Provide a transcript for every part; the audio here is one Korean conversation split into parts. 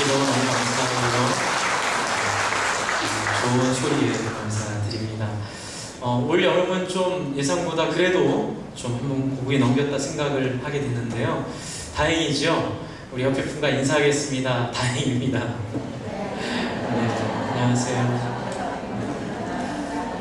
기도 너무 감사하고요. 좋은 소리에 감사드립니다. 올 여름은 좀 예상보다 그래도 좀 한번 고국에 넘겼다 생각을 하게 됐는데요. 다행이죠. 우리 옆에 분과 인사하겠습니다. 다행입니다. 네, 안녕하세요.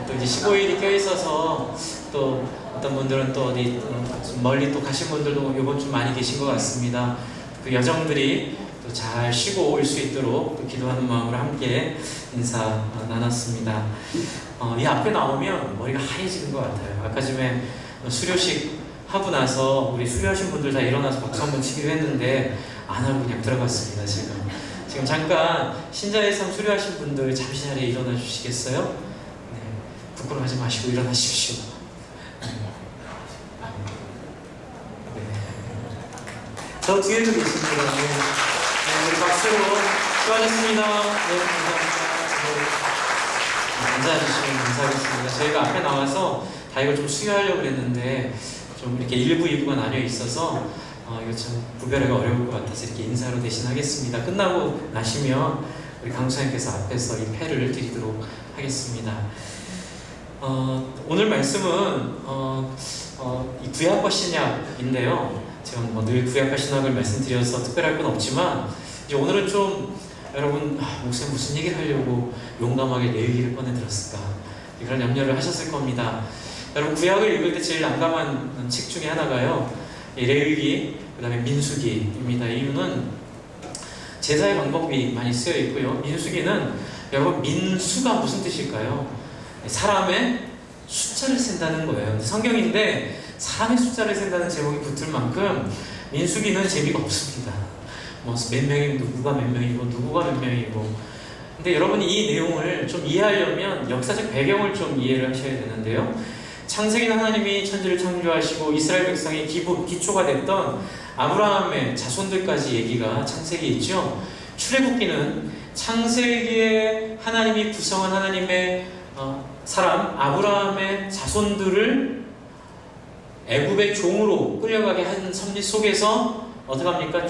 또 이제 15일이 껴있어서 또 어떤 분들은 또 어디 좀 멀리 또 가신 분들도 이번 주 많이 계신 것 같습니다. 그 여정들이 또 잘 쉬고 올 수 있도록 또 기도하는 마음으로 함께 인사 나눴습니다. 이 앞에 나오면 머리가 하얘지는 것 같아요. 아까 전에 수료식 하고 나서 우리 수료하신 분들 다 일어나서 박수 한번 치기로 했는데 안 하고 그냥 들어갔습니다. 지금 잠깐 신자의 삶 수료하신 분들 잠시 자리에 일어나 주시겠어요? 네, 부끄러워하지 마시고 일어나십시오. 네. 저 뒤에도 계십니다. 네. 우리 박수로 수고하셨습니다. 네, 감사합니다. 앉아주시면 감사하겠습니다. 저희가 앞에 나와서 다 이걸 좀 수요하려고 했는데 좀 이렇게 1부, 2부가 나뉘어 있어서 이거 좀 구별하기가 어려울 것 같아서 이렇게 인사로 대신하겠습니다. 끝나고 나시면 우리 강수님께서 앞에서 이 패를 드리도록 하겠습니다. 오늘 말씀은 이 구약과 신약인데요. 제가 늘 구약과 신약을 말씀드려서 특별할 건 없지만 이제 오늘은 좀 여러분 목사님 무슨 얘기를 하려고 용감하게 레위기를 꺼내들었을까 그런 염려를 하셨을 겁니다. 여러분 구약을 읽을 때 제일 난감한 책 중에 하나가요 레위기 그 다음에 민수기입니다. 이유는 제사의 방법이 많이 쓰여 있고요. 민수기는 여러분 민수가 무슨 뜻일까요? 사람의 숫자를 센다는 거예요. 성경인데 사람의 숫자를 센다는 제목이 붙을 만큼 민수기는 재미가 없습니다. 뭐 몇 명이 누구가 몇 명이고 누구가 몇 명이고. 근데 여러분이 이 내용을 좀 이해하려면 역사적 배경을 좀 이해를 하셔야 되는데요. 창세기는 하나님이 천지를 창조하시고 이스라엘 백성의 기초가 됐던 아브라함의 자손들까지 얘기가 창세기에 있죠. 출애굽기는 창세기에 하나님이 구성한 하나님의 사람 아브라함의 자손들을 애굽의 종으로 끌려가게 한 섭리 속에서 어떻게 합니까?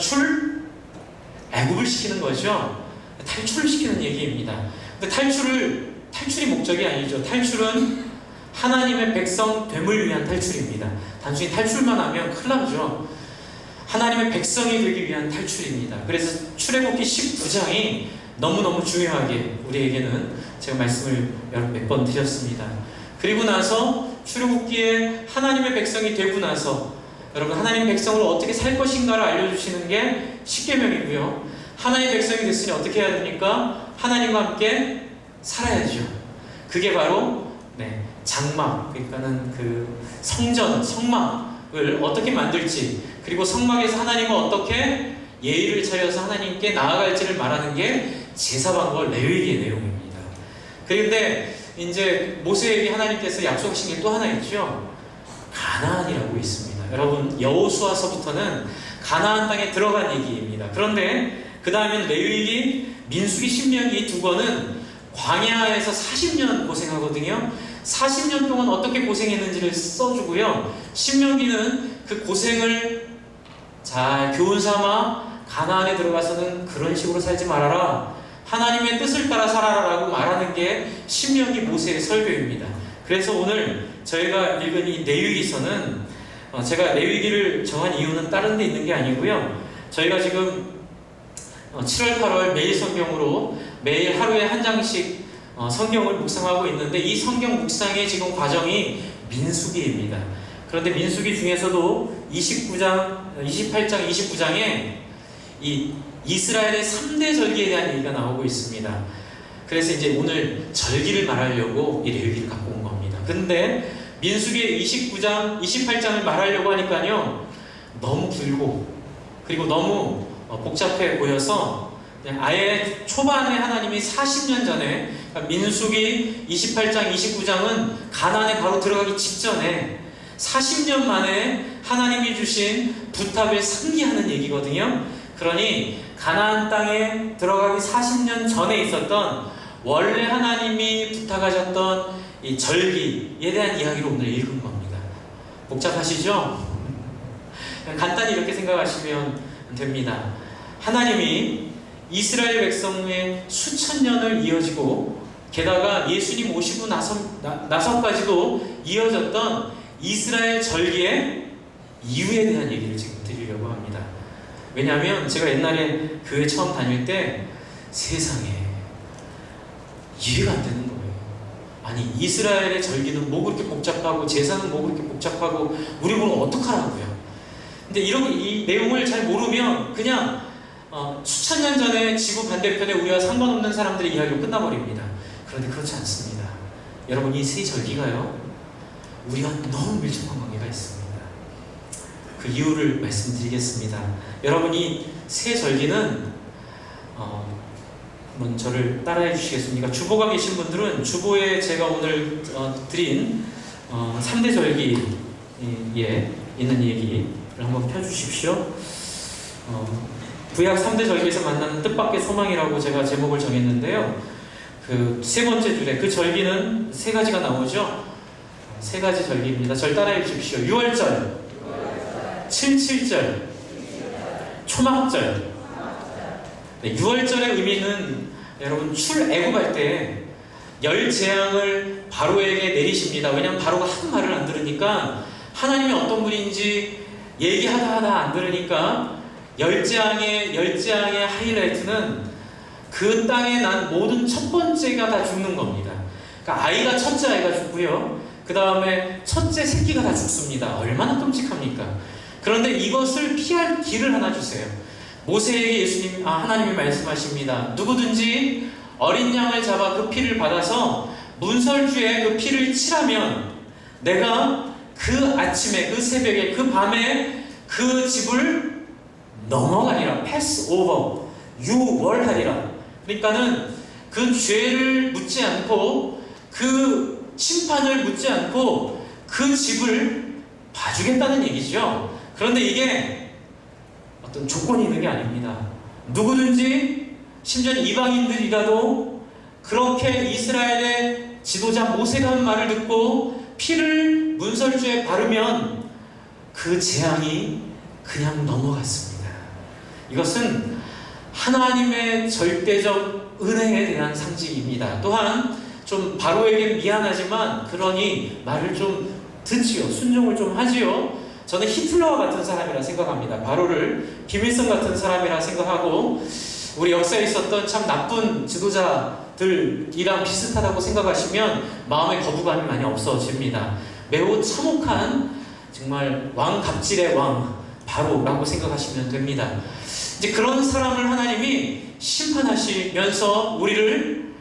애굽을 시키는 거죠. 탈출을 시키는 얘기입니다. 근데 탈출이 목적이 아니죠. 탈출은 하나님의 백성 됨을 위한 탈출입니다. 단순히 탈출만 하면 큰일 나죠. 하나님의 백성이 되기 위한 탈출입니다. 그래서 출애굽기 19장이 너무너무 중요하게 우리에게는 제가 말씀을 몇 번 드렸습니다. 그리고 나서 출애굽기에 하나님의 백성이 되고 나서 여러분 하나님의 백성으로 어떻게 살 것인가를 알려주시는 게 십계명이고요. 하나님의 백성이 됐으니 어떻게 해야 됩니까? 하나님과 함께 살아야죠. 그게 바로 장막, 그러니까는 그 성막을 어떻게 만들지, 그리고 성막에서 하나님은 어떻게 예의를 차려서 하나님께 나아갈지를 말하는 게 제사방과 레위기의 내용입니다. 그런데 이제 모세에게 하나님께서 약속하신 게 또 하나 있죠. 가나안이라고 있습니다. 여러분 여호수아서부터는 가나안 땅에 들어간 얘기입니다. 그런데 그 다음엔 레위기, 민수기, 신명기 이 두 권은 광야에서 40년 고생하거든요. 40년 동안 어떻게 고생했는지를 써주고요. 신명기는 그 고생을 잘 교훈 삼아 가나안에 들어가서는 그런 식으로 살지 말아라. 하나님의 뜻을 따라 살아라라고 말하는 게 신명기 모세의 설교입니다. 그래서 오늘 저희가 읽은 이 레위기서는 제가 레위기를 정한 이유는 다른 데 있는 게 아니고요. 저희가 지금 7월, 8월 매일 성경으로 매일 하루에 한 장씩 성경을 묵상하고 있는데 이 성경 묵상의 지금 과정이 민수기입니다. 그런데 민수기 중에서도 28장, 29장에 이 이스라엘의 3대 절기에 대한 얘기가 나오고 있습니다. 그래서 이제 오늘 절기를 말하려고 이 레위기를 갖고 온 겁니다. 근데 민수기 29장, 28장을 말하려고 하니까요 너무 길고 그리고 너무 복잡해 보여서 그냥 아예 초반에 하나님이 40년 전에 그러니까 민수기 28장, 29장은 가나안에 바로 들어가기 직전에 40년 만에 하나님이 주신 부탁을 상기하는 얘기거든요. 그러니 가나안 땅에 들어가기 40년 전에 있었던 원래 하나님이 부탁하셨던 이 절기에 대한 이야기를 오늘 읽은 겁니다. 복잡하시죠? 간단히 이렇게 생각하시면 됩니다. 하나님이 이스라엘 백성의 수천 년을 이어지고 게다가 예수님 오시고 나서까지도 이어졌던 이스라엘 절기의 이유에 대한 얘기를 지금 드리려고 합니다. 왜냐하면 제가 옛날에 교회 처음 다닐 때 세상에 이해가 안 되는 거예요. 아니, 이스라엘의 절기는 뭐 그렇게 복잡하고 제사는 뭐 그렇게 복잡하고 우리 보면 어떡하라고요. 근데 이 내용을 잘 모르면 그냥 수천 년 전에 지구 반대편에 우리와 상관없는 사람들의 이야기로 끝나버립니다. 그런데 그렇지 않습니다. 여러분, 이 세 절기가요, 우리와 너무 밀접한 관계가 있습니다. 그 이유를 말씀드리겠습니다. 여러분, 이 세 절기는 한번 저를 따라해 주시겠습니까? 주보가 계신 분들은 주보에 제가 오늘 드린 3대 절기에 있는 얘기를 한번 펴주십시오. 구약 3대 절기에서 만나는 뜻밖의 소망이라고 제가 제목을 정했는데요. 그 세 번째 줄에 그 절기는 세 가지가 나오죠. 세 가지 절기입니다. 절 따라해 주십시오. 유월절, 칠칠절, 초막절. 네, 유월절의 의미는 여러분 출애굽할 때 열 재앙을 바로에게 내리십니다. 왜냐하면 바로가 하도 말을 안 들으니까, 하나님이 어떤 분인지 얘기하다 안 들으니까 열 재앙의 하이라이트는 그 땅에 난 모든 첫 번째가 다 죽는 겁니다. 그러니까 첫째 아이가 죽고요, 그 다음에 첫째 새끼가 다 죽습니다. 얼마나 끔찍합니까? 그런데 이것을 피할 길을 하나 주세요. 모세에게 하나님이 말씀하십니다. 누구든지 어린 양을 잡아 그 피를 받아서 문설주에 그 피를 칠하면 내가 그 아침에, 그 새벽에, 그 밤에 그 집을 넘어가리라. 패스 오버, 유월하리라. 그러니까는 그 죄를 묻지 않고, 그 심판을 묻지 않고 그 집을 봐주겠다는 얘기죠. 그런데 이게 어떤 조건이 있는 게 아닙니다. 누구든지, 심지어 이방인들이라도 그렇게 이스라엘의 지도자 모세가 한 말을 듣고 피를 문설주에 바르면 그 재앙이 그냥 넘어갔습니다. 이것은 하나님의 절대적 은혜에 대한 상징입니다. 또한 좀 바로에게 미안하지만 그러니 말을 좀 듣지요. 순종을 좀 하지요. 저는 히틀러와 같은 사람이라 생각합니다. 바로를 김일성 같은 사람이라 생각하고, 우리 역사에 있었던 참 나쁜 지도자들이랑 비슷하다고 생각하시면 마음의 거부감이 많이 없어집니다. 매우 참혹한, 정말 갑질의 왕 바로라고 생각하시면 됩니다. 이제 그런 사람을 하나님이 심판하시면서 우리를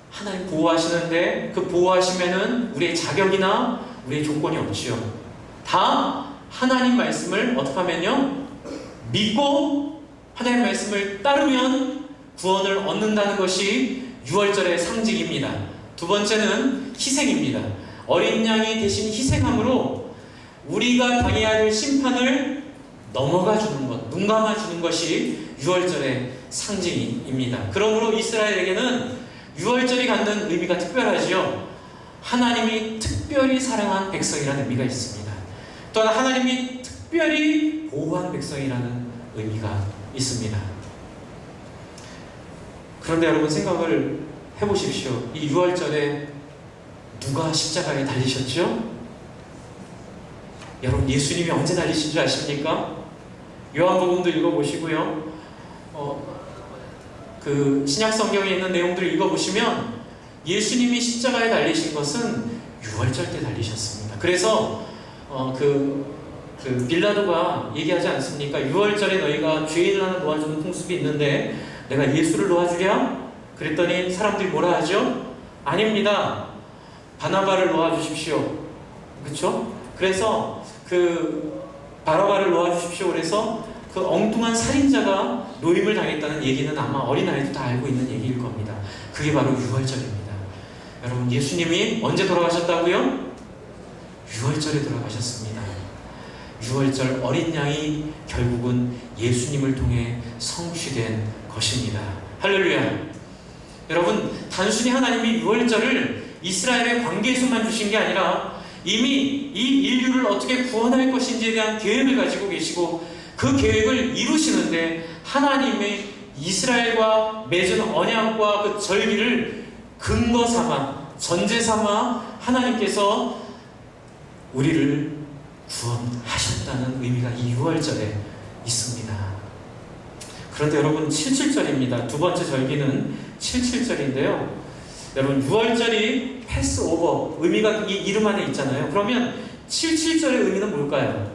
하나님 보호하시는데, 그 보호하시면은 우리의 자격이나 우리의 조건이 없지요. 다 하나님 말씀을 어떻게 하면요, 믿고 하나님 말씀을 따르면 구원을 얻는다는 것이 유월절의 상징입니다. 두 번째는 희생입니다. 어린 양이 대신 희생함으로 우리가 당해야 할 심판을 넘어가 주는 것, 눈 감아 주는 것이 유월절의 상징입니다. 그러므로 이스라엘에게는 유월절이 갖는 의미가 특별하지요. 하나님이 특별히 사랑한 백성이라는 의미가 있습니다. 또한 하나님이 특별히 보호한 백성이라는 의미가 있습니다. 그런데 여러분, 생각을 해보십시오. 이 유월절에 누가 십자가에 달리셨죠? 여러분, 예수님이 언제 달리신 줄 아십니까? 요한복음도 읽어보시고요, 그 신약 성경에 있는 내용들을 읽어보시면 예수님이 십자가에 달리신 것은 유월절 때 달리셨습니다. 그래서 빌라도가 얘기하지 않습니까? 6월절에 너희가 죄인을 하나 놓아주는 풍습이 있는데 내가 예수를 놓아주랴? 그랬더니 사람들이 뭐라 하죠? 아닙니다. 바나바를 놓아주십시오. 그렇죠? 그래서 그 바라바를 놓아주십시오. 그래서 그 엉뚱한 살인자가 노임을 당했다는 얘기는 아마 어린아이도 다 알고 있는 얘기일 겁니다. 그게 바로 6월절입니다. 여러분, 예수님이 언제 돌아가셨다고요? 6월절에 돌아가셨습니다. 6월절 어린 양이 결국은 예수님을 통해 성취된 것입니다. 할렐루야. 여러분, 단순히 하나님이 6월절을 이스라엘의 관계에서만 주신 게 아니라 이미 이 인류를 어떻게 구원할 것인지에 대한 계획을 가지고 계시고, 그 계획을 이루시는데 하나님의 이스라엘과 맺은 언약과 그 절기를 근거 삼아, 전제 삼아 하나님께서 우리를 구원하셨다는 의미가 이 6월절에 있습니다. 그런데 여러분 77절입니다. 두 번째 절기는 77절인데요. 여러분 6월절이 패스오버 의미가 이 이름 안에 있잖아요. 그러면 77절의 의미는 뭘까요?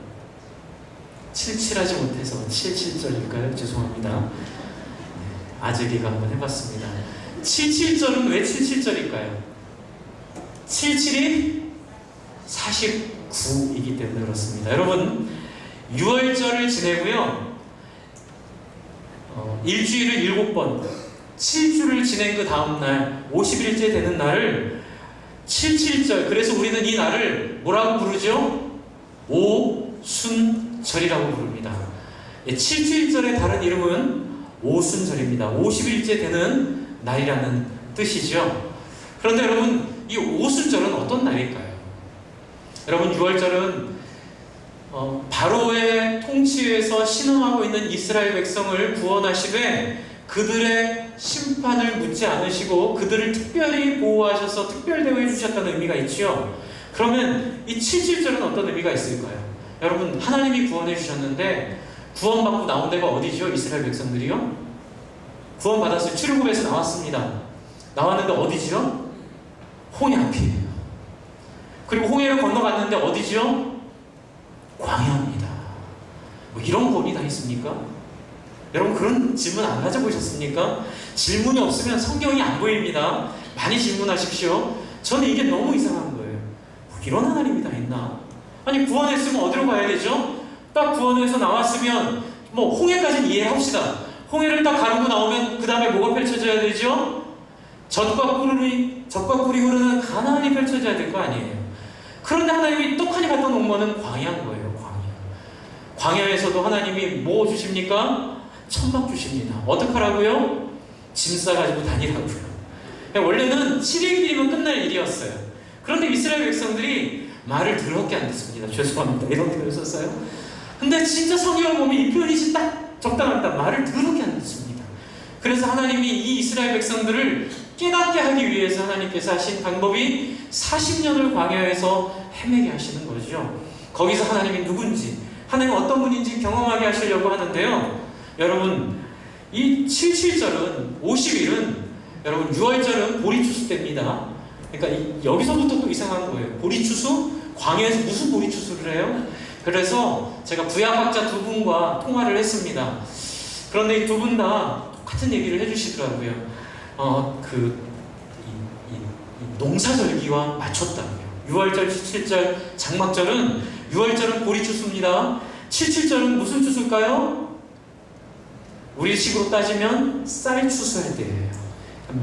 77하지 못해서 77절일까요? 죄송합니다. 아재기가 한번 해봤습니다. 77절은 왜 77절일까요? 77이 49이기 때문에 그렇습니다. 여러분 6월절을 지내고요. 일주일을 7번 7주를 지낸 그 다음날 50일째 되는 날을 77절, 그래서 우리는 이 날을 뭐라고 부르죠? 오순절이라고 부릅니다. 77절의 다른 이름은 오순절입니다. 50일째 되는 날이라는 뜻이죠. 그런데 여러분 이 오순절은 어떤 날일까요? 여러분 6월절은 바로의 통치에서 신음하고 있는 이스라엘 백성을 구원하시되 그들의 심판을 묻지 않으시고 그들을 특별히 보호하셔서 특별 대우해 주셨다는 의미가 있지요. 그러면 이 77절은 어떤 의미가 있을까요? 여러분 하나님이 구원해 주셨는데 구원받고 나온 데가 어디죠? 이스라엘 백성들이요? 구원받았어요. 출애굽에서 나왔습니다. 나왔는데 어디죠? 홍해 앞이에요. 그리고 홍해를 건너갔는데 어디죠? 광야입니다. 뭐 이런 법이 다 있습니까? 여러분 그런 질문 안 가져보셨습니까? 질문이 없으면 성경이 안 보입니다. 많이 질문하십시오. 저는 이게 너무 이상한 거예요. 뭐 이런 하나님이 다 있나? 아니 구원했으면 어디로 가야 되죠? 딱 구원해서 나왔으면 뭐 홍해까지는 이해합시다. 홍해를 딱 가르고 나오면 그 다음에 뭐가 펼쳐져야 되죠? 젖과 꿀이 흐르는 가나안이 펼쳐져야 될 거 아니에요. 그런데 하나님이 떡하니 갖다 놓은 거는 광야인 거예요. 광야에서도 하나님이 뭐 주십니까? 천막 주십니다. 어떡하라고요? 짐 싸가지고 다니라고요. 원래는 7일이면 끝날 일이었어요. 그런데 이스라엘 백성들이 말을 더럽게 안 듣습니다. 죄송합니다. 이런 표현을 썼어요. 근데 진짜 성경을 보면 이 표현이 딱 적당합니다. 말을 더럽게 안 듣습니다. 그래서 하나님이 이 이스라엘 백성들을 깨닫게 하기 위해서 하나님께서 하신 방법이 40년을 광야에서 헤매게 하시는 거죠. 거기서 하나님이 누군지, 하나님 어떤 분인지 경험하게 하시려고 하는데요. 여러분 이 77절은 50일은 여러분 6월절은 보리추수 때입니다. 그러니까 여기서부터 또 이상한 거예요. 보리추수? 광야에서 무슨 보리추수를 해요? 그래서 제가 구약학자 두 분과 통화를 했습니다. 그런데 이 두 분 다 똑같은 얘기를 해주시더라고요. 농사절기와 맞췄다고요. 6월절, 77절, 장막절은 6월절은 보리추수입니다. 77절은 무슨 추수일까요? 우리 식으로 따지면 쌀 추수할 때예요.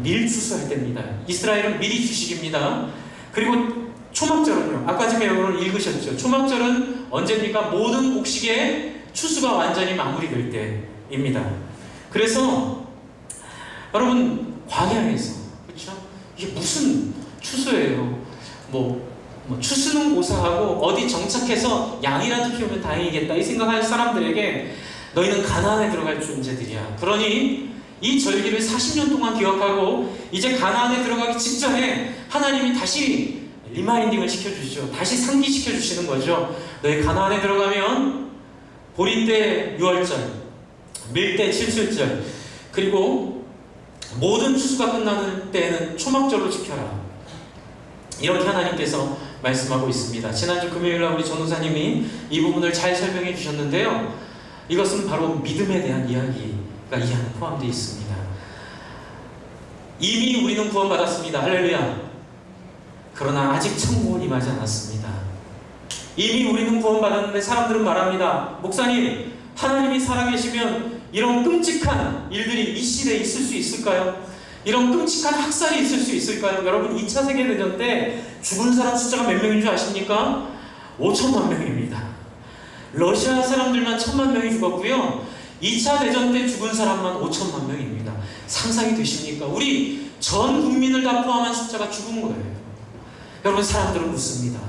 밀 추수할 때입니다. 이스라엘은 밀이 주식입니다. 그리고 초막절은요. 아까 전에 여러분 읽으셨죠. 초막절은 언제입니까? 모든 곡식의 추수가 완전히 마무리될 때입니다. 그래서 여러분 광야에서 그렇죠? 이게 무슨 추수예요? 뭐 추수는 고사하고 어디 정착해서 양이라도 키우면 다행이겠다 이 생각하는 사람들에게 너희는 가나안에 들어갈 존재들이야. 그러니 이 절기를 40년 동안 기억하고 이제 가나안에 들어가기 직전에 하나님이 다시 리마인딩을 시켜주시죠. 다시 상기시켜주시는 거죠. 너희 가나안에 들어가면 보리 때 6월절, 밀 때 77절, 그리고 모든 추수가 끝나는 때에는 초막절로 지켜라. 이렇게 하나님께서 말씀하고 있습니다. 지난주 금요일날 우리 전도사님이 이 부분을 잘 설명해 주셨는데요. 이것은 바로 믿음에 대한 이야기가 이 안에 포함되어 있습니다. 이미 우리는 구원받았습니다. 할렐루야. 그러나 아직 천국은 임하지 않았습니다. 이미 우리는 구원받았는데 사람들은 말합니다. 목사님, 하나님이 살아계시면 이런 끔찍한 일들이 이 시대에 있을 수 있을까요? 이런 끔찍한 학살이 있을 수 있을까요? 여러분 2차 세계대전 때 죽은 사람 숫자가 몇 명인 줄 아십니까? 5천만 명입니다. 러시아 사람들만 1,000만 명이 죽었고요. 2차 대전 때 죽은 사람만 5천만 명입니다. 상상이 되십니까? 우리 전 국민을 다 포함한 숫자가 죽은 거예요. 여러분 사람들은 묻습니다.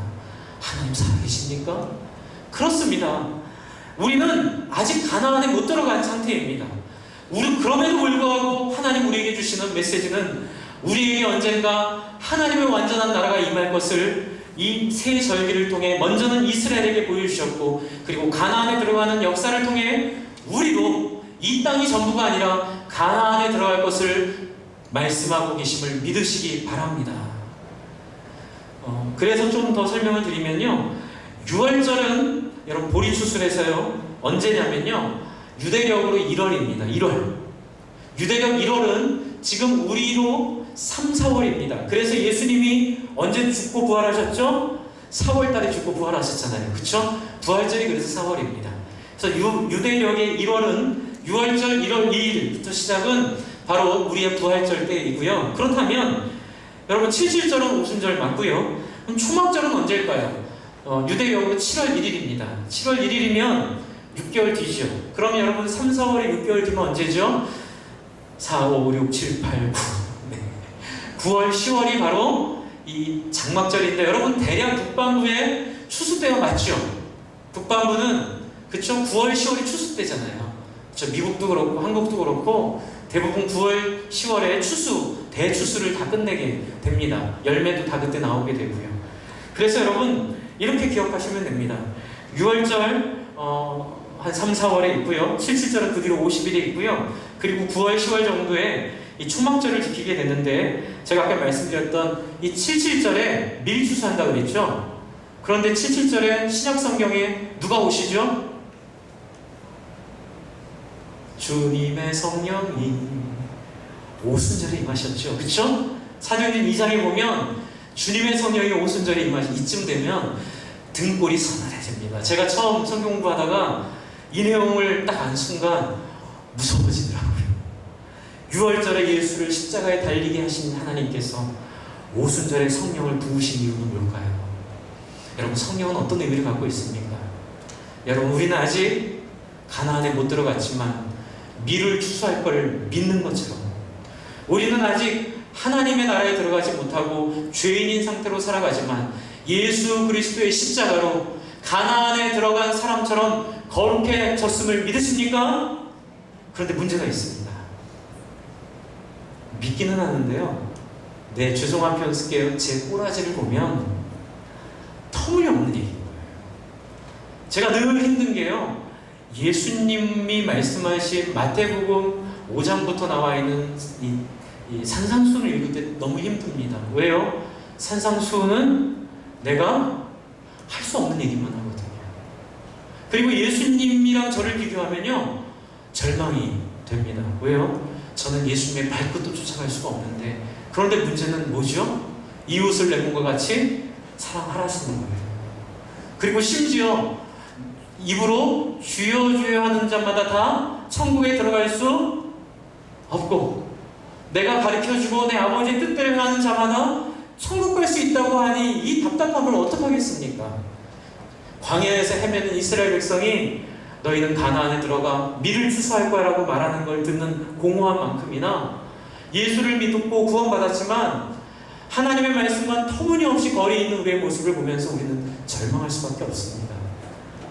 하나님 살아계십니까? 그렇습니다. 우리는 아직 가나안에 못 들어간 상태입니다. 우리 그럼에도 불구하고 하나님 우리에게 주시는 메시지는 우리에게 언젠가 하나님의 완전한 나라가 임할 것을 이 새 절기를 통해 먼저는 이스라엘에게 보여주셨고, 그리고 가나안에 들어가는 역사를 통해 우리도 이 땅이 전부가 아니라 가나안에 들어갈 것을 말씀하고 계심을 믿으시기 바랍니다. 그래서 좀 더 설명을 드리면요, 6월절은 여러분 보리 추수해서요 언제냐면요 유대력으로 1월입니다. 1월. 유대력 1월은 지금 우리로 3, 4월입니다. 그래서 예수님이 언제 죽고 부활하셨죠? 4월달에 죽고 부활하셨잖아요. 그쵸? 부활절이 그래서 4월입니다. 그래서 유대력의 1월은 6월절 1월 2일부터 시작은 바로 우리의 부활절 때이고요. 그렇다면 여러분 77절은 오순절 맞고요. 그럼 초막절은 언제일까요? 유대력으로 7월 1일입니다. 7월 1일이면 6개월 뒤죠. 그럼 여러분 3, 4월에 6개월 뒤면 언제죠? 4, 5, 6, 7, 8, 9 네. 9월, 10월이 바로 이 장막절인데, 여러분 대략 북반구의 추수 때가 맞죠? 북반구는 그쵸? 9월, 10월이 추수 때잖아요. 그쵸? 미국도 그렇고 한국도 그렇고 대부분 9월, 10월에 대추수를 다 끝내게 됩니다. 열매도 다 그때 나오게 되고요. 그래서 여러분 이렇게 기억하시면 됩니다. 6월절 한 3, 4월에 있고요. 77절은 그 뒤로 50일에 있고요. 그리고 9월, 10월 정도에 이 초막절을 지키게 됐는데, 제가 아까 말씀드렸던 이 77절에 미리 추수한다고 그랬죠? 그런데 77절에 신약성경에 누가 오시죠? 주님의 성령이 오순절에 임하셨죠. 그쵸? 사도행전 2장에 보면 주님의 성령이 오순절에 임하신 이쯤 되면 등골이 서늘해집니다. 제가 처음 성경 공부하다가 이 내용을 딱 안 순간 무서워지더라고요. 6월절에 예수를 십자가에 달리게 하신 하나님께서 오순절에 성령을 부으신 이유는 뭘까요? 여러분 성령은 어떤 의미를 갖고 있습니까? 여러분 우리는 아직 가나안에 못 들어갔지만 미를 추수할 걸 믿는 것처럼, 우리는 아직 하나님의 나라에 들어가지 못하고 죄인인 상태로 살아가지만 예수 그리스도의 십자가로 가나안에 들어간 사람처럼 거룩해졌음을 믿으십니까? 그런데 문제가 있습니다. 믿기는 하는데요, 네, 죄송한 표현 쓸게요. 제 꼬라지를 보면 터무니없는 얘기인 거예요. 제가 늘 힘든 게요, 예수님이 말씀하신 마태복음 5장부터 나와 있는 이 산상수훈을 읽을 때 너무 힘듭니다. 왜요? 산상수훈은 내가 할 수 없는 얘기만 하거든요. 그리고 예수님이랑 저를 비교하면요 절망이 됩니다. 왜요? 저는 예수님의 발끝도 쫓아갈 수가 없는데, 그런데 문제는 뭐죠? 이웃을 내 몸과 같이 사랑하라시는 거예요. 그리고 심지어 입으로 주여 주여 하는 자마다 다 천국에 들어갈 수 없고, 내가 가르쳐주고 내 아버지의 뜻대로 행하는 자마다 천국 갈 수 있다고 하니 이 답답함을 어떻게 하겠습니까? 광야에서 헤매는 이스라엘 백성이 너희는 가나안에 들어가 밀을 추수할 거야 라고 말하는 걸 듣는 공허한 만큼이나, 예수를 믿고 구원받았지만 하나님의 말씀과 터무니없이 거리에 있는 우리의 모습을 보면서 우리는 절망할 수밖에 없습니다.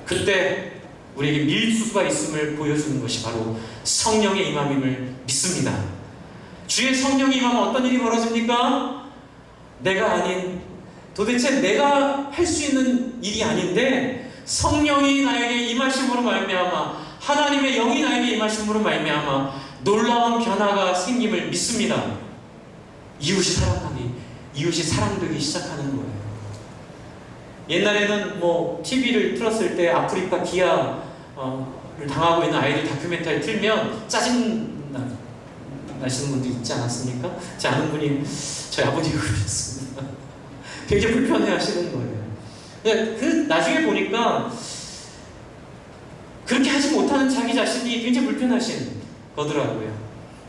그때 우리에게 밀추수가 있음을 보여주는 것이 바로 성령의 임함임을 믿습니다. 주의 성령이 임하면 어떤 일이 벌어집니까? 내가 아닌, 도대체 내가 할 수 있는 일이 아닌데 성령이 나에게 임하심으로 말미암아, 하나님의 영이 나에게 임하심으로 말미암아 놀라운 변화가 생김을 믿습니다. 이웃이 사랑되기 시작하는 거예요. 옛날에는 TV를 틀었을 때 아프리카 기아를 당하고 있는 아이들 다큐멘터리 틀면 짜증 나시는 분도 있지 않았습니까? 제 아는 분이 저희 아버지가 그러셨습니다. 굉장히 불편해 하시는 거예요. 나중에 보니까 그렇게 하지 못하는 자기 자신이 굉장히 불편하신 거더라고요.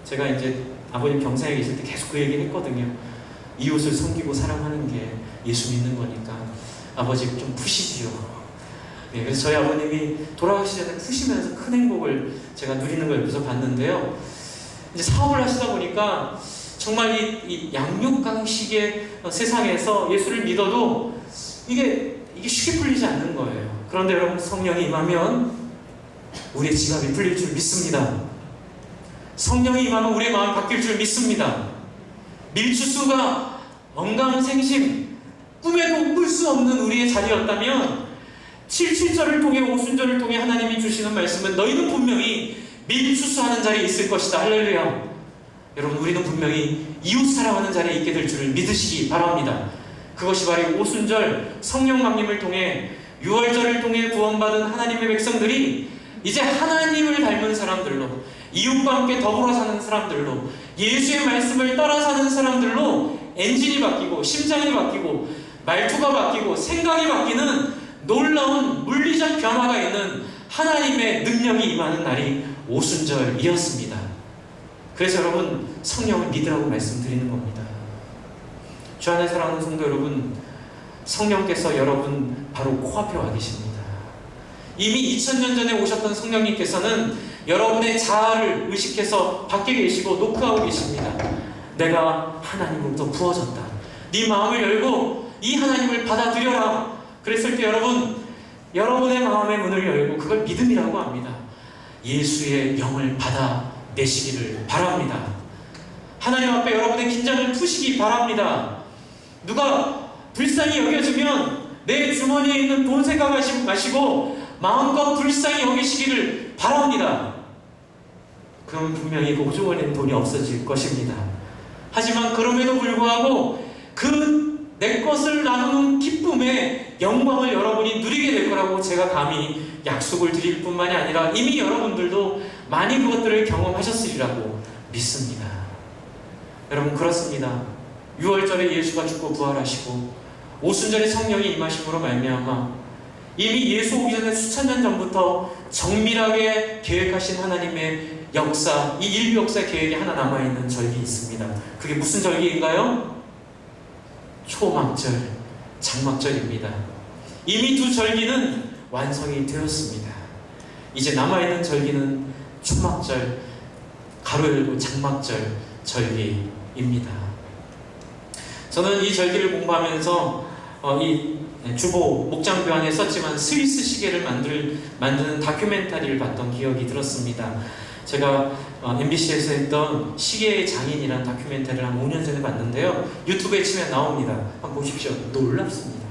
제가 이제 아버님 경상에 계실 때 계속 그 얘기를 했거든요. 이웃을 섬기고 사랑하는 게 예수 믿는 거니까 아버지 좀 푸시지요. 네, 그래서 저희 아버님이 돌아가시기 전에 푸시면서 큰 행복을 제가 누리는 걸 옆에서 봤는데요. 이제 사업을 하시다 보니까 정말 이 양육강식의 세상에서 예수를 믿어도 이게 쉽게 풀리지 않는 거예요. 그런데 여러분 성령이 임하면 우리의 지갑이 풀릴 줄 믿습니다. 성령이 임하면 우리의 마음이 바뀔 줄 믿습니다. 밀추수가 언감생심, 꿈에도 꿀 수 없는 우리의 자리였다면 77절을 통해 오순절을 통해 하나님이 주시는 말씀은 너희는 분명히 밀추수하는 자리에 있을 것이다. 할렐루야. 여러분, 우리는 분명히 이웃 사랑하는 자리에 있게 될 줄을 믿으시기 바랍니다. 그것이 바로 오순절 성령 강림을 통해 유월절을 통해 구원받은 하나님의 백성들이 이제 하나님을 닮은 사람들로, 이웃과 함께 더불어 사는 사람들로, 예수의 말씀을 따라 사는 사람들로 엔진이 바뀌고 심장이 바뀌고 말투가 바뀌고 생각이 바뀌는 놀라운 물리적 변화가 있는 하나님의 능력이 임하는 날이 오순절이었습니다. 그래서 여러분, 성령을 믿으라고 말씀드리는 겁니다. 주 안에 사랑하는 성도 여러분, 성령께서 여러분 바로 코앞에 와 계십니다. 이미 2000년 전에 오셨던 성령님께서는 여러분의 자아를 의식해서 밖에 계시고 노크하고 계십니다. 내가 하나님으로부터 부어졌다. 네 마음을 열고 이 하나님을 받아들여라. 그랬을 때 여러분의 마음의 문을 열고 그걸 믿음이라고 합니다. 예수의 영을 받아내시기를 바랍니다. 하나님 앞에 여러분의 긴장을 푸시기 바랍니다. 누가 불쌍히 여겨지면 내 주머니에 있는 돈 생각하지 마시고 마음껏 불쌍히 여기시기를 바랍니다. 그럼 분명히 그 호주머니에 돈이 없어질 것입니다. 하지만 그럼에도 불구하고 그 내 것을 나누는 기쁨의 영광을 여러분이 누리게 될 거라고 제가 감히 약속을 드릴 뿐만이 아니라 이미 여러분들도 많이 그것들을 경험하셨으리라고 믿습니다. 여러분, 그렇습니다. 6월절에 예수가 죽고 부활하시고 오순절에 성령이 임하심으로 말미암아 이미 예수 오기 전에 수천 년 전부터 정밀하게 계획하신 하나님의 역사, 이 인류 역사의 계획이 하나 남아있는 절기 있습니다. 그게 무슨 절기인가요? 초막절, 장막절입니다. 이미 두 절기는 완성이 되었습니다. 이제 남아있는 절기는 초막절, 가로 열고 장막절 절기입니다. 저는 이 절기를 공부하면서 이 주보 목장교환에 썼지만 스위스 시계를 만드는 다큐멘터리를 봤던 기억이 들었습니다. 제가 MBC에서 했던 시계의 장인이라는 다큐멘터리를 한 5년 전에 봤는데요. 유튜브에 치면 나옵니다. 한번 보십시오. 놀랍습니다.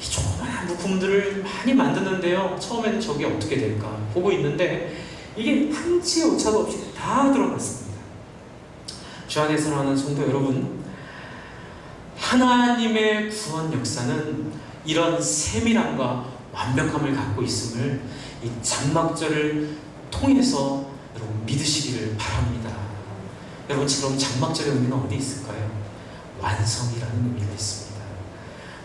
이 조그마한 부품들을 많이 만드는데요. 처음에는 저게 어떻게 될까 보고 있는데 이게 한치의 오차도 없이 다 들어갔습니다. 주 안에 사랑하는 성도 여러분, 하나님의 구원 역사는 이런 세밀함과 완벽함을 갖고 있음을 이 장막절을 통해서 여러분 믿으시기를 바랍니다. 여러분, 지금 장막절의 의미는 어디 있을까요? 완성이라는 의미가 있습니다.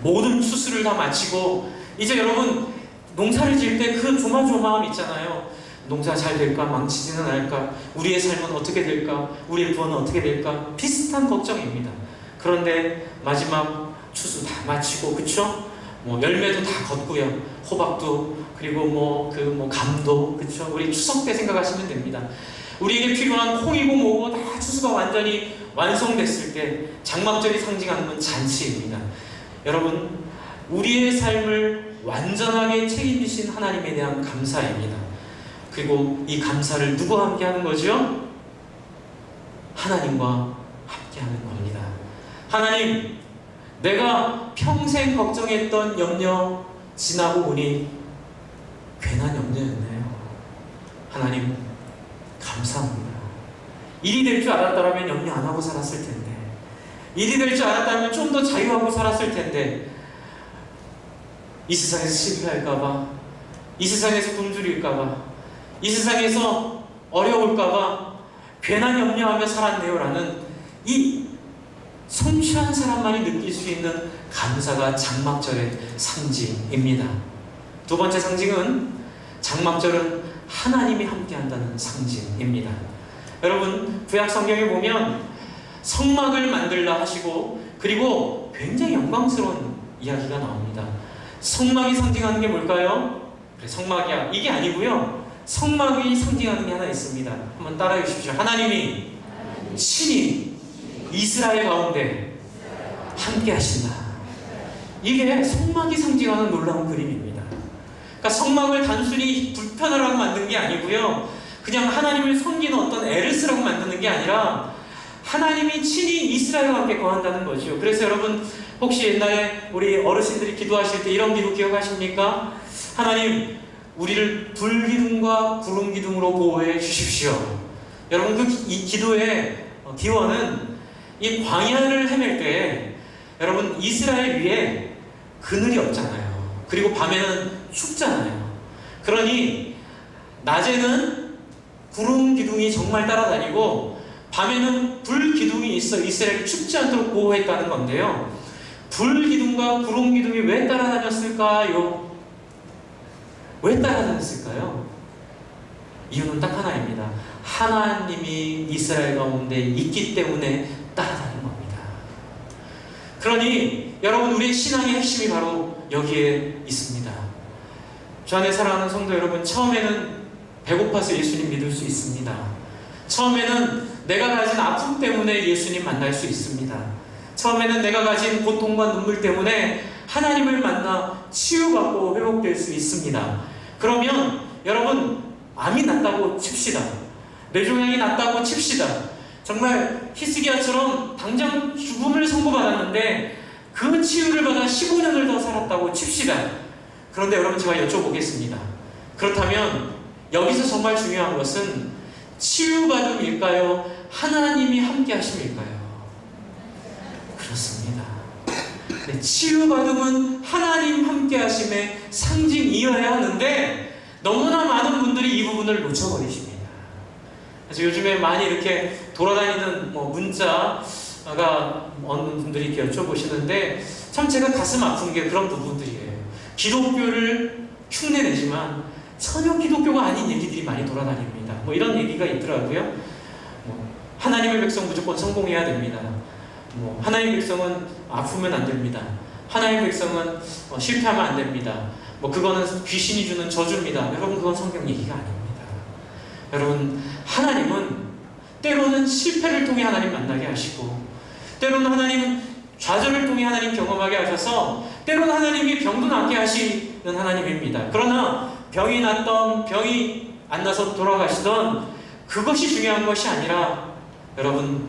모든 추수를 다 마치고 이제 여러분 농사를 지을 때 그 조마조마함 있잖아요. 농사 잘 될까? 망치지는 않을까? 우리의 삶은 어떻게 될까? 우리의 구원은 어떻게 될까? 비슷한 걱정입니다. 그런데 마지막 추수 다 마치고, 그쵸? 열매도 다 걷고요. 호박도, 그리고 감도, 그쵸? 우리 추석 때 생각하시면 됩니다. 우리에게 필요한 콩이고 뭐고 다 추수가 완전히 완성됐을 때 장막절이 상징하는 건 잔치입니다. 여러분, 우리의 삶을 완전하게 책임지신 하나님에 대한 감사입니다. 그리고 이 감사를 누구와 함께 하는 거죠? 하나님과 함께 하는 겁니다. 하나님, 내가 평생 걱정했던 염려 지나고 보니 괜한 염려였네요. 하나님, 감사합니다. 일이 될 줄 알았다면 염려 안 하고 살았을 텐데, 일이 될 줄 알았다면 좀 더 자유하고 살았을 텐데, 이 세상에서 실패할까봐, 이 세상에서 굶주릴까봐, 이 세상에서 어려울까봐 괜한 염려하며 살았네요 라는 이 성취한 사람만이 느낄 수 있는 감사가 장막절의 상징입니다. 두 번째 상징은, 장막절은 하나님이 함께한다는 상징입니다. 여러분, 구약 성경에 보면 성막을 만들라 하시고 그리고 굉장히 영광스러운 이야기가 나옵니다. 성막이 상징하는 게 뭘까요? 그래, 성막이야, 이게 아니고요. 성막이 상징하는 게 하나 있습니다. 한번 따라해 주십시오. 하나님이 친히 이스라엘 가운데 함께 하신다. 이게 성막이 상징하는 놀라운 그림입니다. 그러니까 성막을 단순히 불편하라고 만든 게 아니고요. 그냥 하나님을 섬기는 어떤 애를 쓰라고 만드는 게 아니라 하나님이 친히 이스라엘과 함께 거한다는 거죠. 그래서 여러분 혹시 옛날에 우리 어르신들이 기도하실 때 이런 기도 기억하십니까? 하나님, 우리를 불기둥과 구름기둥으로 보호해 주십시오. 여러분 이 기도의 기원은 이 광야를 헤맬 때 여러분 이스라엘 위에 그늘이 없잖아요. 그리고 밤에는 춥잖아요. 그러니 낮에는 구름기둥이 정말 따라다니고 밤에는 불기둥이 있어 이스라엘이 춥지 않도록 보호했다는 건데요. 불기둥과 구름기둥이 왜 따라다녔을까요? 왜 따라다녔을까요? 이유는 딱 하나입니다. 하나님이 이스라엘 가운데 있기 때문에 따라다니는 겁니다. 그러니 여러분 우리의 신앙의 핵심이 바로 여기에 있습니다. 주 안에 사랑하는 성도 여러분, 처음에는 배고파서 예수님 믿을 수 있습니다. 처음에는 내가 가진 아픔 때문에 예수님 만날 수 있습니다. 처음에는 내가 가진 고통과 눈물 때문에 하나님을 만나 치유받고 회복될 수 있습니다. 그러면 여러분 암이 났다고 칩시다. 뇌종양이 났다고 칩시다. 정말 히스기야처럼 당장 죽음을 선고받았는데 그 치유를 받아 15년을 더 살았다고 칩시다. 그런데 여러분 제가 여쭤보겠습니다. 그렇다면 여기서 정말 중요한 것은 치유받음일까요? 하나님이 함께 하심일까요? 그렇습니다. 네, 치유받음은 하나님 함께 하심의 상징이어야 하는데 너무나 많은 분들이 이 부분을 놓쳐버리십니다. 그래서 요즘에 많이 이렇게 돌아다니는 문자가 어느 분들이 이렇게 여쭤보시는데 참 제가 가슴 아픈 게 그런 부분들이에요. 기독교를 흉내내지만 전혀 기독교가 아닌 얘기들이 많이 돌아다닙니다. 이런 얘기가 있더라고요. 하나님의 백성 무조건 성공해야 됩니다. 하나님의 백성은 아프면 안 됩니다. 하나님의 백성은 실패하면 안 됩니다. 그거는 귀신이 주는 저주입니다. 여러분 그건 성경 얘기가 아닙니다. 여러분 하나님은 때로는 실패를 통해 하나님 만나게 하시고 때로는 하나님은 좌절을 통해 하나님 경험하게 하셔서 때로는 하나님이 병도 낫게 하시는 하나님입니다. 그러나 병이 났던 병이 안 나서 돌아가시던 그것이 중요한 것이 아니라 여러분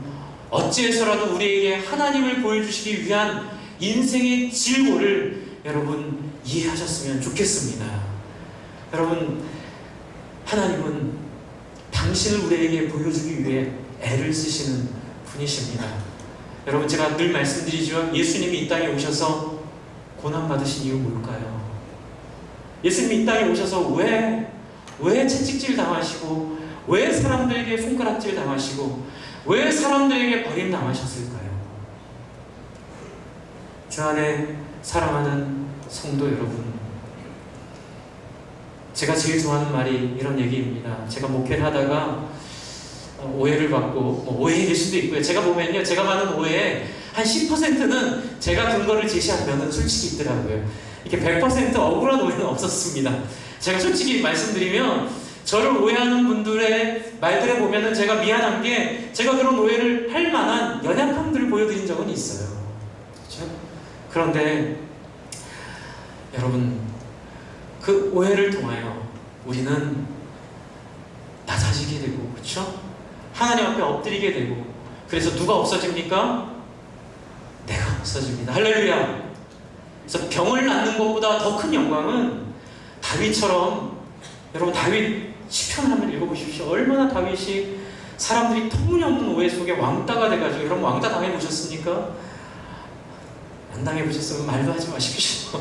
어찌해서라도 우리에게 하나님을 보여주시기 위한 인생의 질고를 여러분 이해하셨으면 좋겠습니다. 여러분 하나님은 당신을 우리에게 보여주기 위해 애를 쓰시는 분이십니다. 여러분 제가 늘 말씀드리지만 예수님이 이 땅에 오셔서 고난받으신 이유 뭘까요? 예수님이 이 땅에 오셔서 왜 채찍질 당하시고 왜 사람들에게 손가락질 당하시고 왜 사람들에게 버림당하셨을까요? 주 안에 사랑하는 성도 여러분, 제가 제일 좋아하는 말이 이런 얘기입니다. 제가 목회를 하다가 오해를 받고 오해일 수도 있고요. 제가 보면요, 제가 받는 오해의 한 10%는 제가 근거를 제시한 면은 솔직히 있더라고요. 이렇게 100% 억울한 오해는 없었습니다. 제가 솔직히 말씀드리면 저를 오해하는 분들의 말들에 보면은 제가 미안한 게 제가 그런 오해를 할 만한 연약함들을 보여드린 적은 있어요. 그렇죠? 그런데 여러분 그 오해를 통하여 우리는 낮아지게 되고 그렇죠? 하나님 앞에 엎드리게 되고 그래서 누가 없어집니까? 내가 없어집니다. 할렐루야. 그래서 병을 낫는 것보다 더 큰 영광은 다윗처럼 여러분 다윗 시편을 한번 읽어보십시오. 얼마나 다윗이 사람들이 터무니없는 오해 속에 왕따가 돼가지고 여러분 왕따 당해보셨습니까? 안 당해보셨으면 말도 하지 마십시오.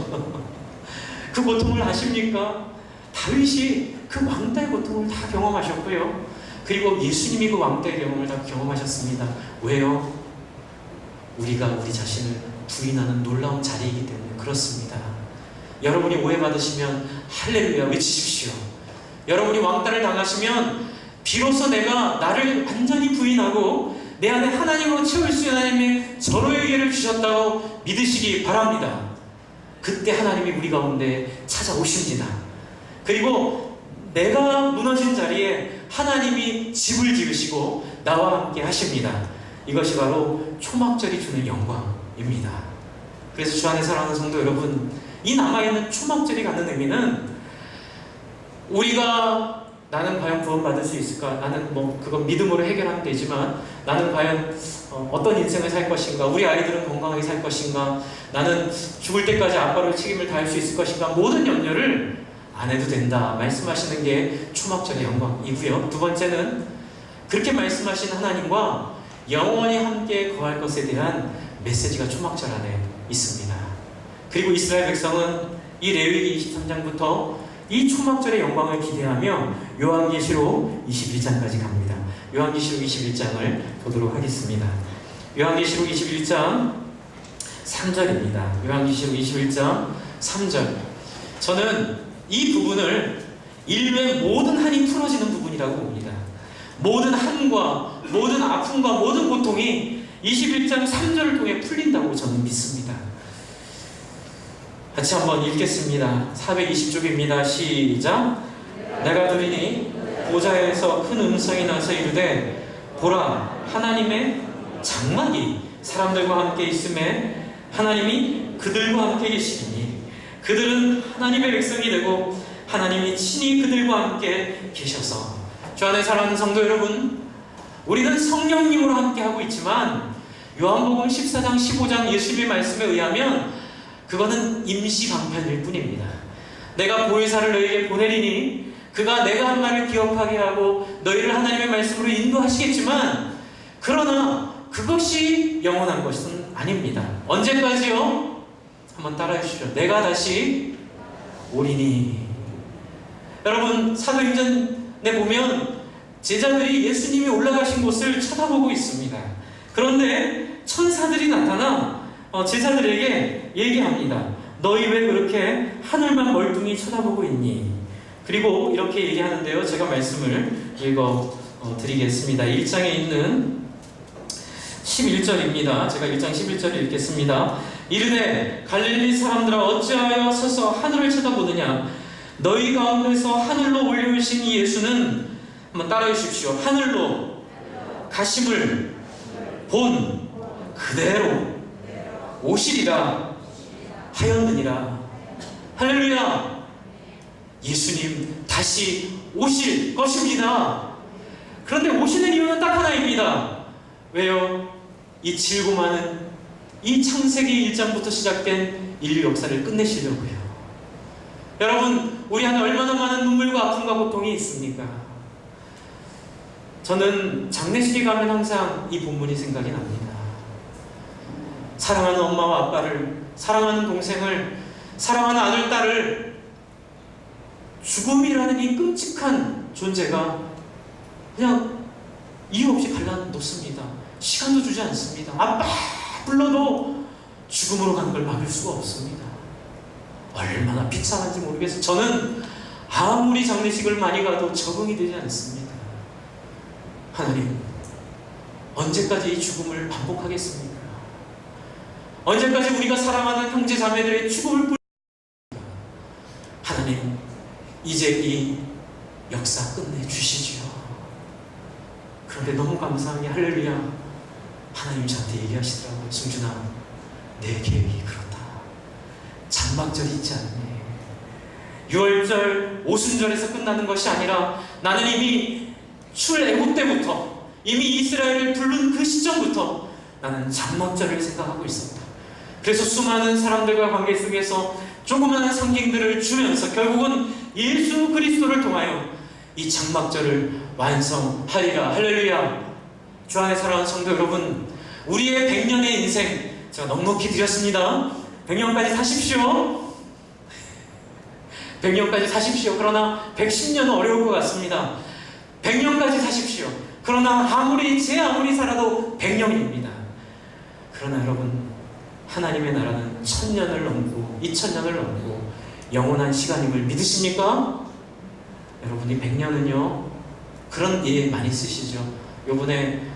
그 고통을 아십니까? 다윗이 그 왕따의 고통을 다 경험하셨고요. 그리고 예수님이 그 왕따의 경험을 다 경험하셨습니다. 왜요? 우리가 우리 자신을 부인하는 놀라운 자리이기 때문에 그렇습니다. 여러분이 오해받으시면 할렐루야 외치십시오. 여러분이 왕따를 당하시면 비로소 내가 나를 완전히 부인하고 내 안에 하나님으로 채울 수 있는 하나님의 절호의 기회를 주셨다고 믿으시기 바랍니다. 그때 하나님이 우리 가운데 찾아오십니다. 그리고 내가 무너진 자리에 하나님이 집을 지으시고 나와 함께 하십니다. 이것이 바로 초막절이 주는 영광입니다. 그래서 주 안에 사랑하는 성도 여러분, 이 남아있는 초막절이 갖는 의미는 우리가 나는 과연 구원받을 수 있을까? 나는 뭐 그건 믿음으로 해결하면 되지만 나는 과연 어떤 인생을 살 것인가? 우리 아이들은 건강하게 살 것인가? 나는 죽을 때까지 아빠로 책임을 다할 수 있을 것인가? 모든 염려를 안 해도 된다 말씀하시는 게 초막절의 영광이고요. 두 번째는 그렇게 말씀하신 하나님과 영원히 함께 거할 것에 대한 메시지가 초막절 안에 있습니다. 그리고 이스라엘 백성은 이 레위기 23장부터 이 초막절의 영광을 기대하며 요한계시록 21장까지 갑니다. 요한계시록 21장을 보도록 하겠습니다. 요한계시록 21장 3절입니다. 요한계시록 21장 3절. 저는 이 부분을 인류의 모든 한이 풀어지는 부분이라고 봅니다. 모든 한과 모든 아픔과 모든 고통이 21장 3절을 통해 풀린다고 저는 믿습니다. 같이 한번 읽겠습니다. 420쪽입니다. 시작. 내가 들으니 보좌에서 큰 음성이 나서 이르되 보라 하나님의 장막이 사람들과 함께 있음에 하나님이 그들과 함께 계시리니 그들은 하나님의 백성이 되고 하나님이 친히 그들과 함께 계셔서. 주 안에 사랑하는 성도 여러분, 우리는 성령님으로 함께 하고 있지만 요한복음 14장 15장 예수님의 말씀에 의하면 그거는 임시 방편일 뿐입니다. 내가 보혜사를 너희에게 보내리니 그가 내가 한 말을 기억하게 하고 너희를 하나님의 말씀으로 인도하시겠지만 그러나 그것이 영원한 것은 아닙니다. 언제까지요? 한번 따라해 주시죠. 내가 다시 오리니. 여러분 사도행전에 보면 제자들이 예수님이 올라가신 곳을 쳐다보고 있습니다. 그런데 천사들이 나타나 제자들에게 얘기합니다. 너희 왜 그렇게 하늘만 멀뚱히 쳐다보고 있니? 그리고 이렇게 얘기하는데요. 제가 말씀을 읽어 드리겠습니다. 1장에 있는 11절입니다. 제가 1장 11절을 읽겠습니다. 이르되 갈릴리 사람들아 어찌하여 서서 하늘을 쳐다보느냐? 너희 가운데서 하늘로 올려오신 이 예수는, 한번 따라해 주십시오. 하늘로 가심을 본 그대로 오시리라 하였느니라. 할렐루야. 예수님 다시 오실 것입니다. 그런데 오시는 이유는 딱 하나입니다. 왜요? 이 질고 많은 이 창세기 1장부터 시작된 인류 역사를 끝내시려고요. 여러분, 우리 안에 얼마나 많은 눈물과 아픔과 고통이 있습니까? 저는 장례식에 가면 항상 이 본문이 생각이 납니다. 사랑하는 엄마와 아빠를, 사랑하는 동생을, 사랑하는 아들, 딸을 죽음이라는 이 끔찍한 존재가 그냥 이유 없이 갈라놓습니다. 시간도 주지 않습니다. 아빠 불러도 죽음으로 가는 걸 막을 수가 없습니다. 얼마나 비참한지 모르겠어요. 저는 아무리 장례식을 많이 가도 적응이 되지 않습니다. 하나님, 언제까지 이 죽음을 반복하겠습니까? 언제까지 우리가 사랑하는 형제 자매들의 죽음을 뿌립니까? 하나님, 이제 이 역사 끝내주시지요. 그런데 너무 감사하게 할렐루야, 하나님 저한테 얘기하시더라고요. 승준아, 내 계획이 그렇다. 장막절이 있지 않니? 6월절, 오순절에서 끝나는 것이 아니라 나는 이미 출애굽 때부터, 이미 이스라엘을 부른 그 시점부터 나는 장막절을 생각하고 있었다. 그래서 수많은 사람들과 관계 속에서 조그마한 상징들을 주면서 결국은 예수 그리스도를 통하여 이 장막절을 완성하리라. 할렐루야. 주 안에 사랑하는 성도 여러분, 우리의 100년의 인생 제가 넉넉히 드렸습니다. 100년까지 사십시오. 100년까지 사십시오. 그러나 110년은 어려울 것 같습니다. 100년까지 사십시오. 그러나 아무리 살아도 100년입니다. 그러나 여러분, 하나님의 나라는 1000년을 넘고 2000년을 넘고 영원한 시간임을 믿으십니까? 여러분이 100년은요 그런 예 많이 쓰시죠. 요번에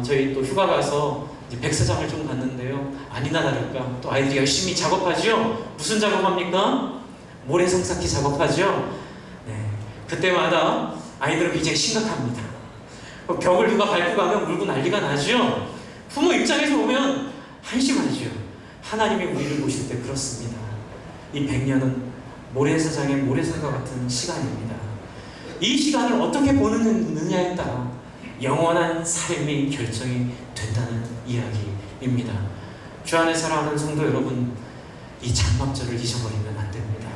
저희 또 휴가 가서 이제 백사장을 좀 갔는데요, 아니나 다를까 또 아이들이 열심히 작업하죠. 무슨 작업합니까? 모래성 쌓기 작업하죠. 네, 그때마다 아이들은 굉장히 심각합니다. 벽을 누가 밟고 가면 울고 난리가 나죠. 부모 입장에서 보면 한심하죠. 하나님이 우리를 보실 때 그렇습니다. 이 100년은 모래사장의 모래사과 같은 시간입니다. 이 시간을 어떻게 보느냐에 따라 영원한 삶이 결정이 된다는 이야기입니다. 주 안에 사랑하는 성도 여러분, 이 장막절을 잊어버리면 안 됩니다.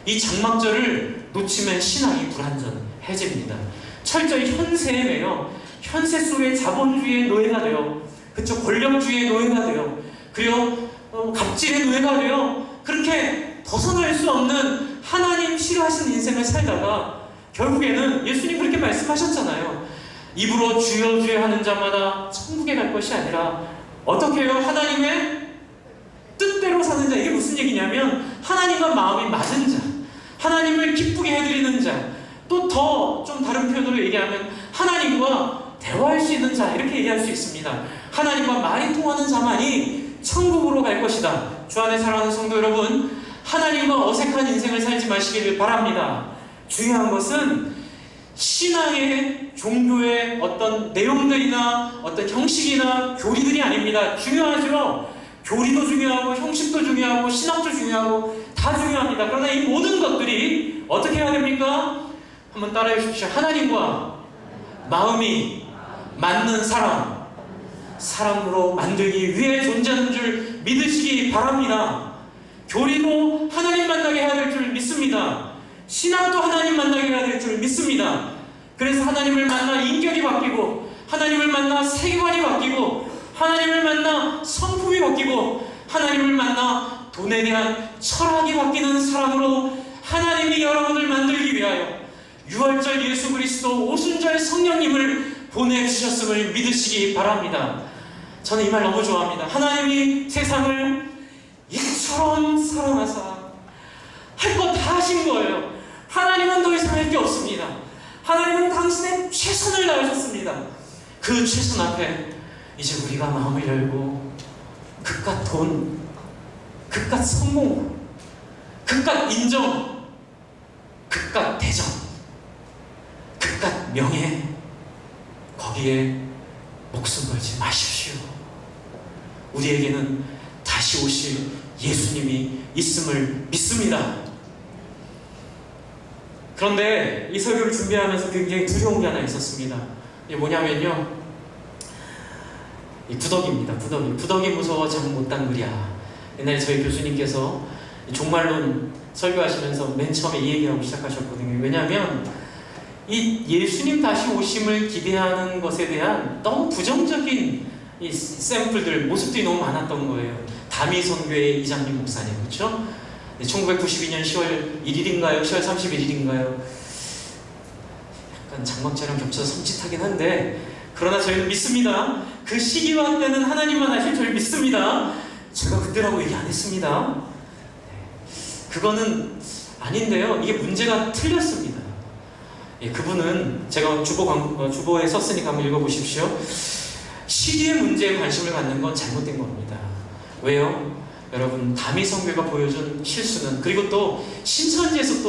이 장막절을 놓치면 신앙이 불완전해집니다. 철저히 현세에 매여 현세 속의 자본주의의 노예가 되어, 그쪽 권력주의의 노예가 되어, 그리고 갑질의 노예가 되어 그렇게 벗어날 수 없는 하나님 싫어하시는 인생을 살다가 결국에는 예수님 그렇게 말씀하셨잖아요. 입으로 주여 주여 하는 자마다 천국에 갈 것이 아니라 어떻게 해요? 하나님의 뜻대로 사는 자. 이게 무슨 얘기냐면 하나님과 마음이 맞은 자, 하나님을 기쁘게 해드리는 자, 또 더 좀 다른 표현으로 얘기하면 하나님과 대화할 수 있는 자, 이렇게 얘기할 수 있습니다. 하나님과 말이 통하는 자만이 천국으로 갈 것이다. 주 안에 사랑하는 성도 여러분, 하나님과 어색한 인생을 살지 마시기를 바랍니다. 중요한 것은 신앙의 종교의 어떤 내용들이나 어떤 형식이나 교리들이 아닙니다. 중요하죠. 교리도 중요하고 형식도 중요하고 신학도 중요하고 다 중요합니다. 그러나 이 모든 것들이 어떻게 해야 됩니까? 한번 따라해 주십시오. 하나님과 마음이 맞는 사람으로 만들기 위해 존재하는 줄 믿으시기 바랍니다. 교리도 하나님 만나게 해야 될 줄 믿습니다. 신학도 하나님 만나게 해야 될 줄 믿습니다. 그래서 하나님을 만나 인격이 바뀌고, 하나님을 만나 세계관이 바뀌고, 하나님을 만나 성품이 바뀌고, 하나님을 만나 돈에 대한 철학이 바뀌는 사람으로 하나님이 여러분을 만들기 위하여 유월절 예수 그리스도 오순절 성령님을 보내주셨음을 믿으시기 바랍니다. 저는 이 말 너무 좋아합니다. 하나님이 세상을 이처럼 사랑하사 할 것 다 하신 거예요. 하나님은 더 이상 할 게 없습니다. 하나님은 당신의 최선을 다하셨습니다. 그 최선 앞에 이제 우리가 마음을 열고 그깟 돈, 그깟 성공, 그깟 인정, 그깟 대접, 그깟 명예, 거기에 목숨 걸지 마십시오. 우리에게는 다시 오실 예수님이 있음을 믿습니다. 그런데 이 설교를 준비하면서 굉장히 두려운 게 하나 있었습니다. 이게 뭐냐면요, 이 구더기입니다. 구더기 무서워 잠 못 당그랴. 옛날에 저희 교수님께서 종말론 설교하시면서 맨 처음에 이 얘기하고 시작하셨거든요. 왜냐하면 이 예수님 다시 오심을 기대하는 것에 대한 너무 부정적인 이 샘플들, 모습들이 너무 많았던 거예요. 다미선교회 이장님 목사님, 그렇죠? 1992년 10월 1일인가요? 10월 31일인가요? 약간 장막자랑 겹쳐서 섬찟하긴 한데, 그러나 저희는 믿습니다. 그 시기와 때는 하나님만 아실 줄 믿습니다. 제가 그때라고 얘기 안 했습니다. 그거는 아닌데요. 이게 문제가 틀렸습니다. 그분은 제가 주보에 썼으니까 한번 읽어보십시오. 시기의 문제에 관심을 갖는 건 잘못된 겁니다. 왜요? 여러분, 다미선교가 보여준 실수는, 그리고 또 신천지에서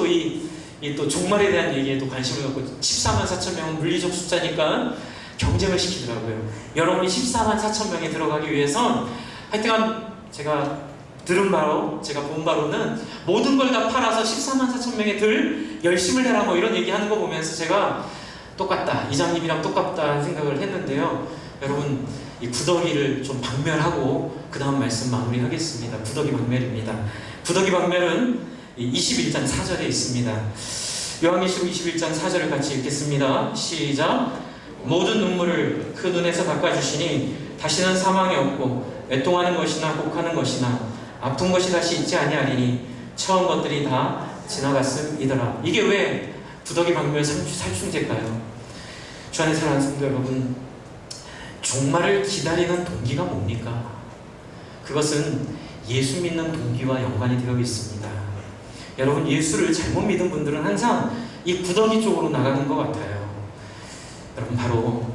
또 종말에 대한 얘기에도 관심을 갖고 14만 4천 명은 물리적 숫자니까 경쟁을 시키더라고요. 여러분이 14만 4천 명에 들어가기 위해선 하여튼 제가 들은 바로, 제가 본 바로는 모든 걸 다 팔아서 14만 4천 명에 들 열심을 해라, 뭐 이런 얘기하는 거 보면서 제가 똑같다, 이장님이랑 똑같다는 생각을 했는데요. 여러분, 이 구더기를 좀 박멸하고 그 다음 말씀 마무리하겠습니다. 구더기 박멸입니다. 구더기 박멸은 21장 4절에 있습니다. 요한계시록 21장 4절을 같이 읽겠습니다. 시작. 모든 눈물을 그 눈에서 닦아주시니 다시는 사망이 없고 애통하는 것이나 곡하는 것이나 아픈 것이 다시 있지 아니하리니 처음 것들이 다 지나갔음이더라. 이게 왜 구더기 박멸 살충제일까요? 주 안에 사랑하는 성도 여러분, 종말을 기다리는 동기가 뭡니까? 그것은 예수 믿는 동기와 연관이 되어 있습니다. 여러분, 예수를 잘못 믿은 분들은 항상 이 구더기 쪽으로 나가는 것 같아요. 여러분, 바로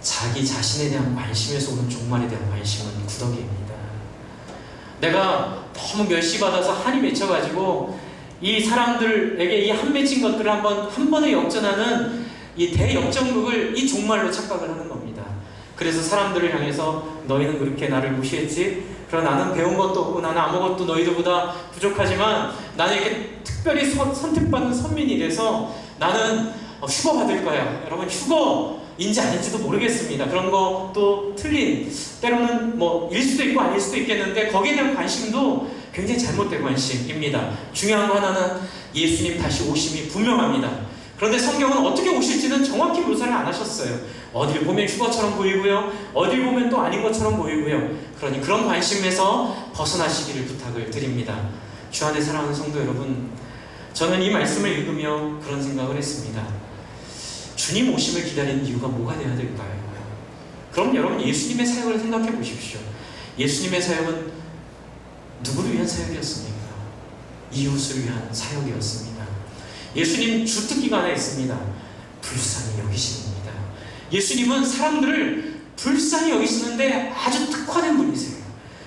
자기 자신에 대한 관심에서 오는 종말에 대한 관심은 구더기입니다. 내가 너무 멸시받아서 한이 맺혀가지고 이 사람들에게 이 한 맺힌 것들을 한 번에 역전하는 이 대역전극을 이 종말로 착각을 하는 겁니다. 그래서 사람들을 향해서 너희는 그렇게 나를 무시했지? 그러나 나는 배운 것도 없고 나는 아무것도 너희들보다 부족하지만 나는 이렇게 특별히 선택받은 선민이 돼서 나는 휴거 받을 거야. 여러분, 휴거인지 아닌지도 모르겠습니다. 그런 것도 틀린, 때로는 뭐 일 수도 있고 아닐 수도 있겠는데 거기에 대한 관심도 굉장히 잘못된 관심입니다. 중요한 거 하나는 예수님 다시 오심이 분명합니다. 그런데 성경은 어떻게 오실지는 정확히 묘사를 안 하셨어요. 어딜 보면 휴거처럼 보이고요, 어딜 보면 또 아닌 것처럼 보이고요. 그러니 그런 관심에서 벗어나시기를 부탁을 드립니다. 주 안에 사랑하는 성도 여러분, 저는 이 말씀을 읽으며 그런 생각을 했습니다. 주님 오심을 기다리는 이유가 뭐가 되어야 될까요? 그럼 여러분, 예수님의 사역을 생각해 보십시오. 예수님의 사역은 누구를 위한 사역이었습니까? 이웃을 위한 사역이었습니다. 예수님 주특기가 하나 있습니다. 불쌍히 여기십니다. 예수님은 사람들을 불쌍히 여기시는데 아주 특화된 분이세요.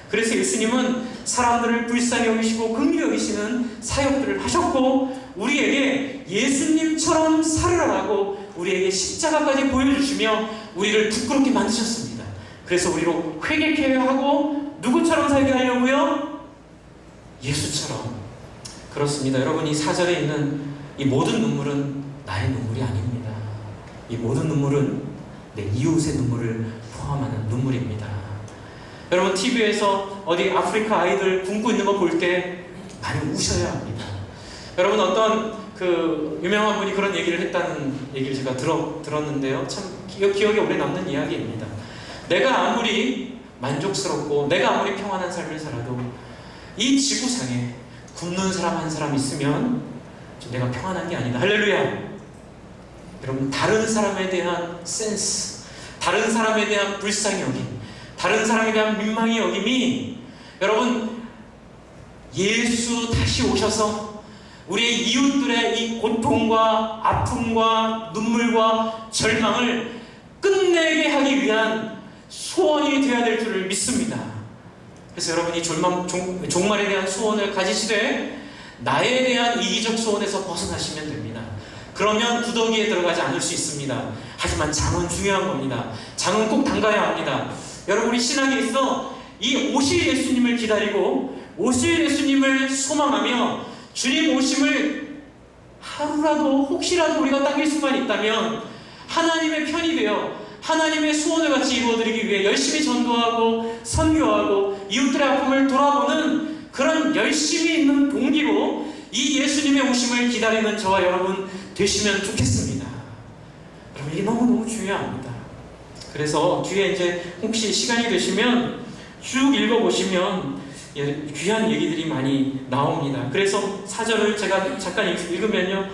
그래서 예수님은 사람들을 불쌍히 여기시고 긍휼히 여기시는 사역들을 하셨고, 우리에게 예수님처럼 살으라고 우리에게 십자가까지 보여주시며 우리를 부끄럽게 만드셨습니다. 그래서 우리로 회개케 하고 누구처럼 살게 하려고요? 예수처럼. 그렇습니다. 여러분, 이 4절에 있는 이 모든 눈물은 나의 눈물이 아닙니다. 이 모든 눈물은 내 이웃의 눈물을 포함하는 눈물입니다. 여러분, TV에서 어디 아프리카 아이들 굶고 있는 거 볼 때 많이 우셔야 합니다. 여러분, 어떤 그 유명한 분이 그런 얘기를 했다는 얘기를 제가 들었는데요. 참 기억에 오래 남는 이야기입니다. 내가 아무리 만족스럽고 내가 아무리 평안한 삶을 살아도 이 지구상에 굶는 사람 한 사람 있으면 내가 평안한 게 아니다. 할렐루야! 여러분, 다른 사람에 대한 센스, 다른 사람에 대한 불쌍히 여김, 다른 사람에 대한 민망히 여김이, 여러분, 예수 다시 오셔서 우리의 이웃들의 이 고통과 아픔과 눈물과 절망을 끝내게 하기 위한 소원이 되어야 될 줄을 믿습니다. 그래서 여러분이 종말에 대한 소원을 가지시되 나에 대한 이기적 소원에서 벗어나시면 됩니다. 그러면 구더기에 들어가지 않을 수 있습니다. 하지만 장은 중요한 겁니다. 장은 꼭 담가야 합니다. 여러분, 우리 신앙에 있어 이 오실 예수님을 기다리고 오실 예수님을 소망하며 주님 오심을 하루라도 혹시라도 우리가 당길 수만 있다면 하나님의 편이 되어 하나님의 소원을 같이 이루어드리기 위해 열심히 전도하고 선교하고 이웃들의 아픔을 돌아보는 그런 열심히 있는 동기로 이 예수님의 오심을 기다리는 저와 여러분 되시면 좋겠습니다. 여러분, 이게 너무너무 중요합니다. 그래서 뒤에 이제 혹시 시간이 되시면 쭉 읽어보시면 귀한 얘기들이 많이 나옵니다. 그래서 4절을 제가 잠깐 읽으면요,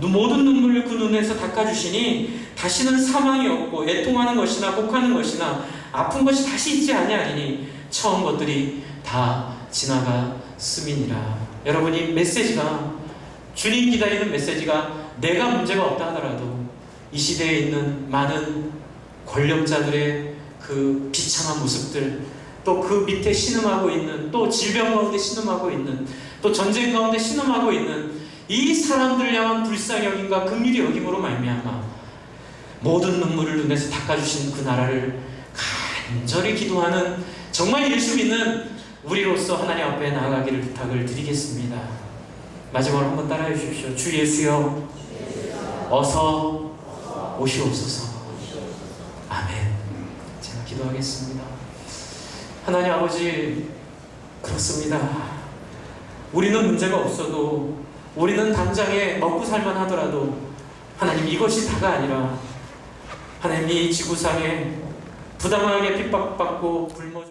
모든 눈물을 그 눈에서 닦아주시니 다시는 사망이 없고 애통하는 것이나 곡하는 것이나 아픈 것이 다시 있지 아니하리니 처음 것들이 다 지나갔음이니라. 여러분, 이 메시지가, 주님 기다리는 메시지가 내가 문제가 없다 하더라도 이 시대에 있는 많은 권력자들의 그 비참한 모습들, 또 그 밑에 신음하고 있는, 또 질병 가운데 신음하고 있는, 또 전쟁 가운데 신음하고 있는 이 사람들을 향한 불쌍히 여김과 긍휼히 여김으로 말미암아 모든 눈물을 눈에서 닦아주신 그 나라를 간절히 기도하는 정말 예수 믿는 우리로서 하나님 앞에 나아가기를 부탁을 드리겠습니다. 마지막으로 한번 따라해 주십시오. 주 예수여, 어서 오시옵소서. 아멘. 제가 기도하겠습니다. 하나님 아버지, 그렇습니다. 우리는 문제가 없어도, 우리는 당장에 먹고 살만 하더라도 하나님, 이것이 다가 아니라 하나님, 이 지구상에 부당하게 핍박받고 굶어